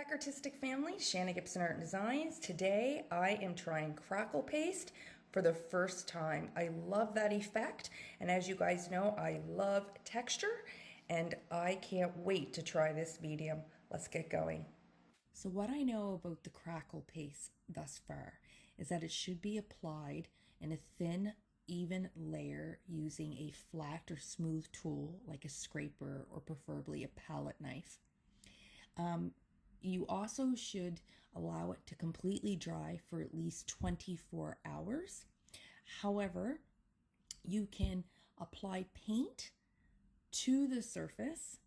back, artistic family. Shanna Gibson Art and Designs. Today I am trying Crackle paste for the first time. I love that effect, and as you guys know, I love texture, and I can't wait to try this medium. Let's get going. So what I know about the Crackle paste thus far is that it should be applied in a thin, even layer using a flat or smooth tool like a scraper or preferably a palette knife. You also should allow it to completely dry for at least 24 hours. However, you can apply paint to the surface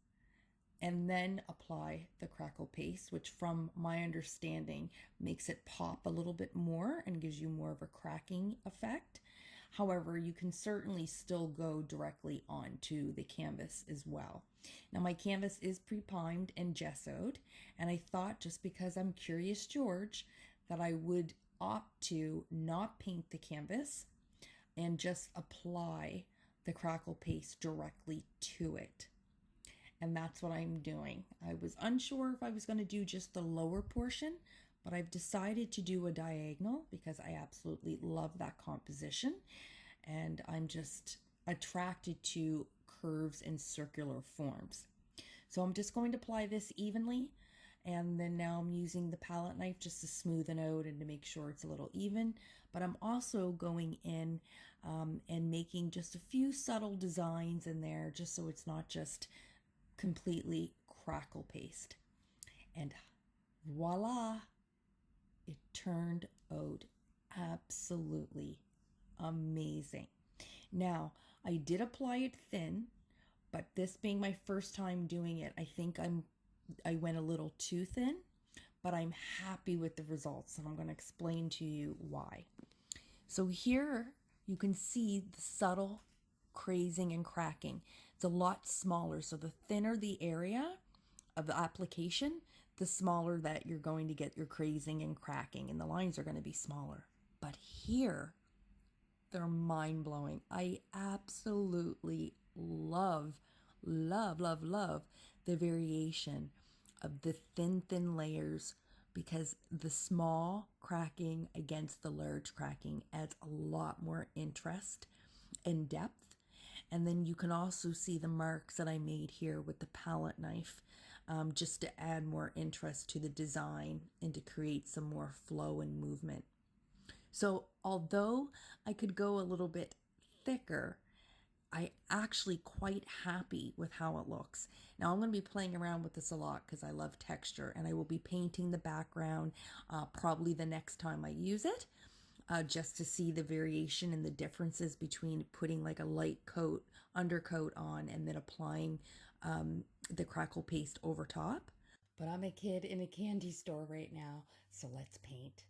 and then apply the Crackle paste, which from my understanding makes it pop a little bit more and gives you more of a cracking effect. However, you can certainly still go directly onto the canvas as well. Now my canvas is pre-primed and gessoed, and I thought, just because I'm curious George, that I would opt to not paint the canvas and just apply the Crackle paste directly to it. And that's what I'm doing. I was unsure if I was going to do just the lower portion, but I've decided to do a diagonal because I absolutely love that composition. And I'm just attracted to curves and circular forms. So I'm just going to apply this evenly. And then now I'm using the palette knife just to smoothen out and to make sure it's a little even. But I'm also going in and making just a few subtle designs in there, just so it's not just completely Crackle paste. And voila, it turned out absolutely amazing. Now, I did apply it thin, but this being my first time doing it, I think I went a little too thin, but I'm happy with the results, and I'm going to explain to you why. So here you can see the subtle crazing and cracking. It's a lot smaller, so the thinner the area of the application, the smaller that you're going to get your crazing and cracking, and the lines are going to be smaller. But here, they're mind-blowing. I absolutely love the variation of the thin layers, because the small cracking against the large cracking adds a lot more interest and depth. And then you can also see the marks that I made here with the palette knife, just to add more interest to the design and to create some more flow and movement. So although I could go a little bit thicker, I actually quite happy with how it looks. Now I'm going to be playing around with this a lot because I love texture, and I will be painting the background probably the next time I use it. Just to see the variation and the differences between putting like a light coat, undercoat on, and then applying the Crackle paste over top. But I'm a kid in a candy store right now, so let's paint.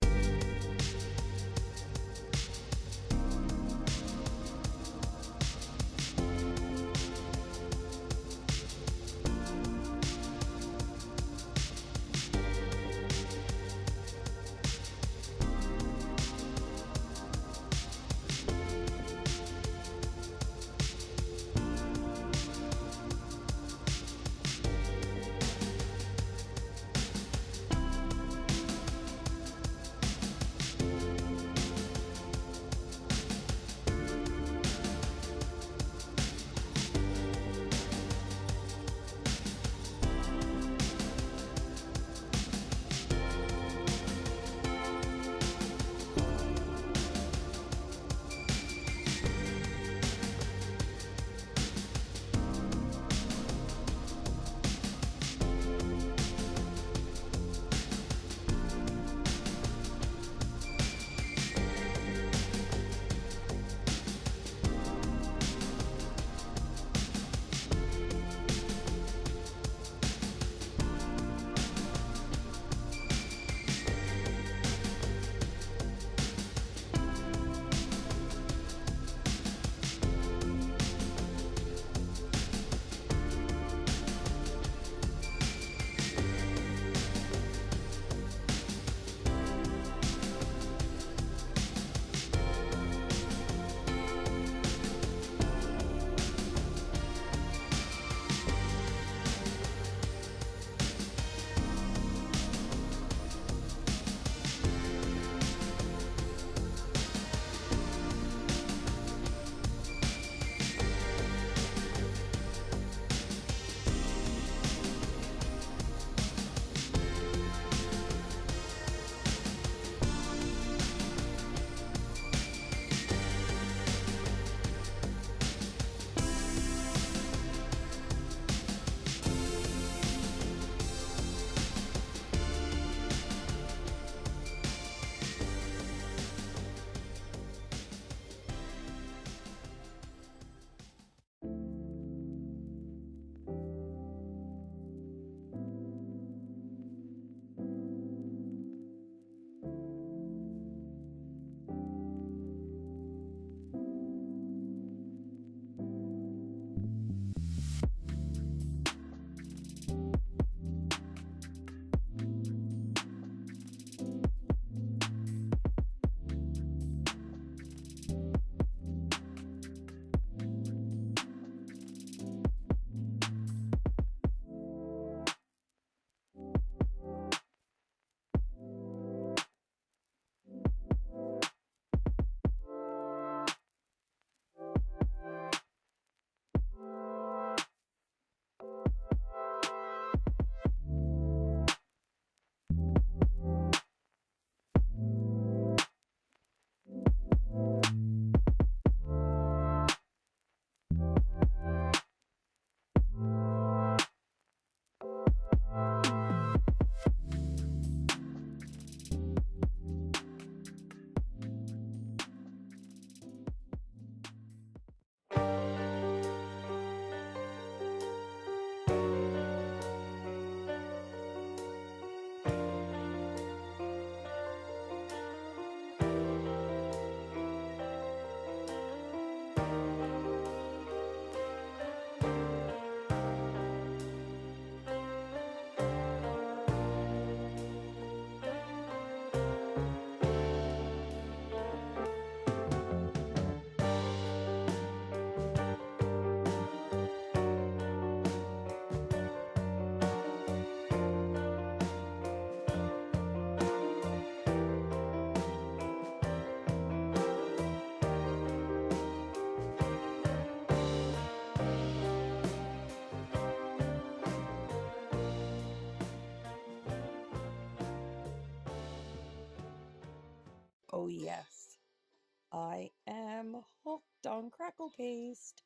Oh yes, I am hooked on Crackle paste.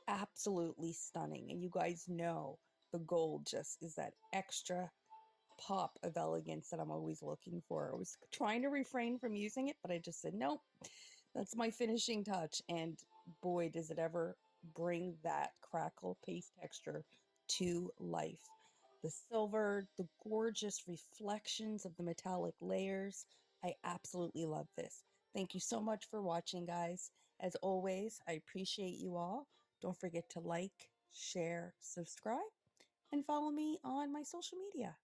Absolutely stunning. And you guys know the gold just is that extra pop of elegance that I'm always looking for. I was trying to refrain from using it, but I just said, nope, that's my finishing touch. And boy, does it ever bring that crackle paste texture to life. The silver, the gorgeous reflections of the metallic layers. I absolutely love this. Thank you so much for watching, guys. As always, I appreciate you all. Don't forget to like, share, subscribe, and follow me on my social media.